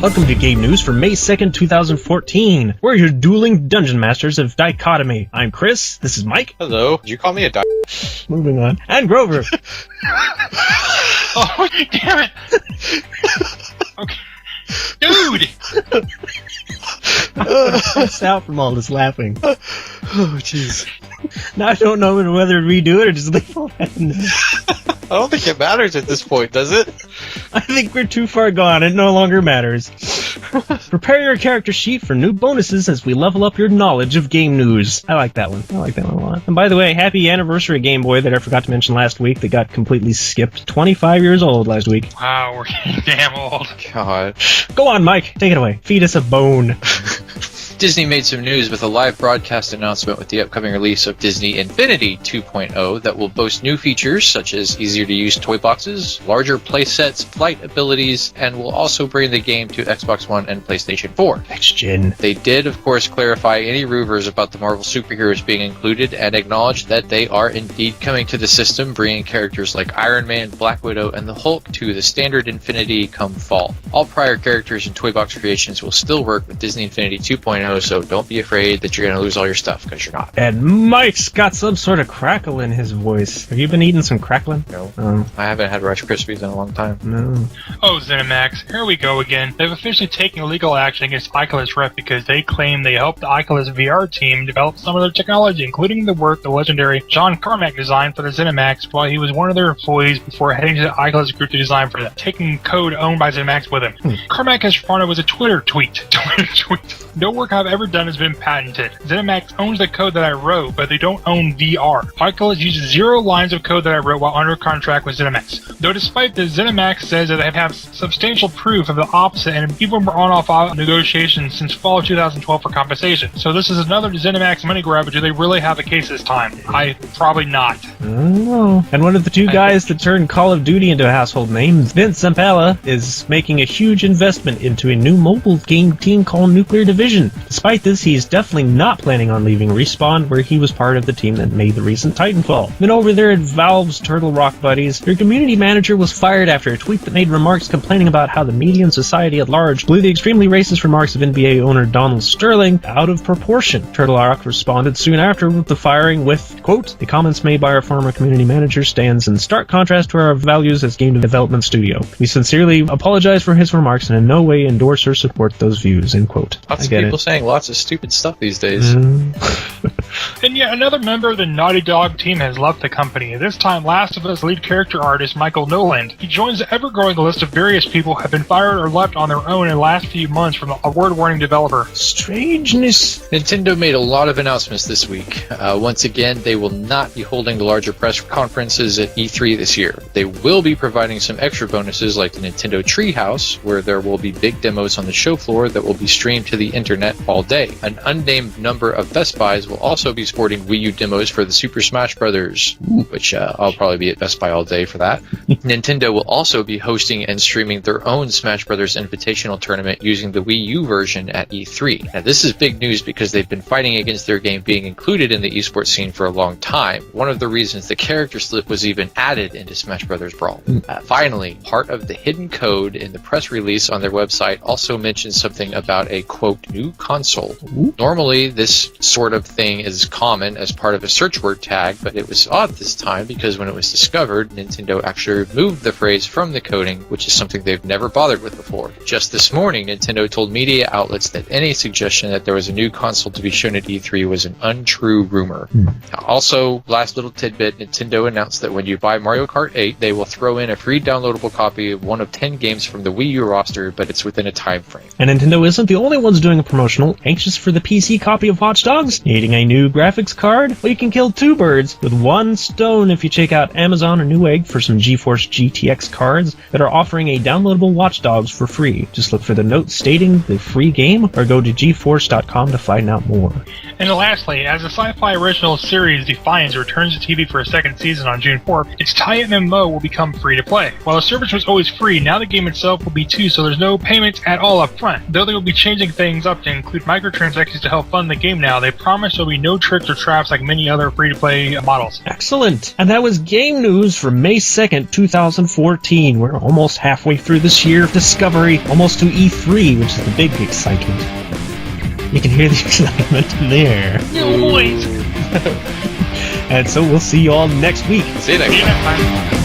Welcome to Game News for May 2nd, 2014. We're your dueling dungeon masters of dichotomy. I'm Chris. This is Mike. Hello. Did you call me a Moving on. And Grover. Oh, damn it. Okay. Dude! It's out from all this laughing. Oh, jeez. Now I don't know whether to redo it or just leave all that in there. I don't think it matters at this point, does it? I think we're too far gone. It no longer matters. Prepare your character sheet for new bonuses as we level up your knowledge of game news. I like that one. I like that one a lot. And by the way, happy anniversary Game Boy that I forgot to mention last week that got completely skipped. 25 years old last week. Wow, we're getting damn old. God. Go on, Mike. Take it away. Feed us a bone. Disney made some news with a live broadcast announcement with the upcoming release of Disney Infinity 2.0 that will boast new features such as easier-to-use toy boxes, larger playsets, flight abilities, and will also bring the game to Xbox One and PlayStation 4. Next gen. They did, of course, clarify any rumors about the Marvel superheroes being included and acknowledged that they are indeed coming to the system, bringing characters like Iron Man, Black Widow, and the Hulk to the standard Infinity come fall. All prior characters and toy box creations will still work with Disney Infinity 2.0, so don't be afraid that you're going to lose all your stuff, because you're not. And Mike's got some sort of crackle in his voice. Have you been eating some crackling? No. I haven't had Rice Krispies in a long time. No. Oh, Zenimax, here we go again. They've officially taken legal action against Oculus Rift because they claim they helped the Oculus VR team develop some of their technology, including the work the legendary John Carmack designed for the Zenimax while he was one of their employees before heading to the Oculus group to design for them, taking code owned by Zenimax with him. Carmack has responded with a Twitter tweet. No work I've ever done has been patented. Zenimax owns the code that I wrote, but they don't own VR. Oculus uses 0 lines of code that I wrote while under contract with Zenimax. Though despite this, Zenimax says that they have substantial proof of the opposite and even were on-off negotiations since fall of 2012 for compensation. So this is another Zenimax money grab, but do they really have a case this time? Probably not. I don't know. And one of the two guys that turned Call of Duty into a household name, Vince Zampella, is making a huge investment into a new mobile game team called Nuclear Division. Despite this, he's definitely not planning on leaving Respawn, where he was part of the team that made the recent Titanfall. Then over there at Valve's Turtle Rock buddies, their community manager was fired after a tweet that made remarks complaining about how the media and society at large blew the extremely racist remarks of NBA owner Donald Sterling out of proportion. Turtle Rock responded soon after with the firing with, quote, "The comments made by our former community manager stands in stark contrast to our values as game development studio. We sincerely apologize for his remarks and in no way endorse or support those views," end quote. Lots of people saying lots of stupid stuff these days. And yet another member of the Naughty Dog team has left the company, this time Last of Us lead character artist Michael Noland. He joins the ever-growing list of various people who have been fired or left on their own in the last few months from the award-winning developer. Strangeness. Nintendo made a lot of announcements this week. Once again, they will not be holding the larger press conferences at E3 this year. They will be providing some extra bonuses like the Nintendo Treehouse, where there will be big demos on the show floor that will be streamed to the internet all day. An unnamed number of Best Buys will also be sporting Wii U demos for the Super Smash Bros., which I'll probably be at Best Buy all day for that. Nintendo will also be hosting and streaming their own Smash Bros. Invitational tournament using the Wii U version at E3. Now, this is big news because they've been fighting against their game being included in the esports scene for a long time. One of the reasons the character slip was even added into Smash Bros. Brawl. Finally, part of the hidden code in the press release on their website also mentions something about a, quote, new console. Normally, this sort of thing is common as part of a search word tag, but it was odd this time because when it was discovered, Nintendo actually removed the phrase from the coding, which is something they've never bothered with before. Just this morning, Nintendo told media outlets that any suggestion that there was a new console to be shown at E3 was an untrue rumor. Also, last little tidbit, Nintendo announced that when you buy Mario Kart 8, they will throw in a free downloadable copy of one of 10 games from the Wii U roster, but it's within a time frame. And Nintendo isn't the only ones doing a promotional. Anxious for the PC copy of Watch Dogs? Needing a new graphics card? Well, you can kill two birds with one stone if you check out Amazon or Newegg for some GeForce GTX cards that are offering a downloadable Watch Dogs for free. Just look for the note stating the free game or go to GeForce.com to find out more. And lastly, as the sci-fi original series Defiance returns to TV for a second season on June 4th, its tie-in MMO will become free to play. While the service was always free, now the game itself will be too, so there's no payments at all up front. Though they will be changing things up to include microtransactions to help fund the game now. They promise there'll be no tricks or traps like many other free-to-play models. Excellent. And that was game news for May 2nd, 2014. We're almost halfway through this year of Discovery, almost to E3, which is the big excitement. You can hear the excitement there. No boys. And so we'll see you all next week. See you next See you time. next time.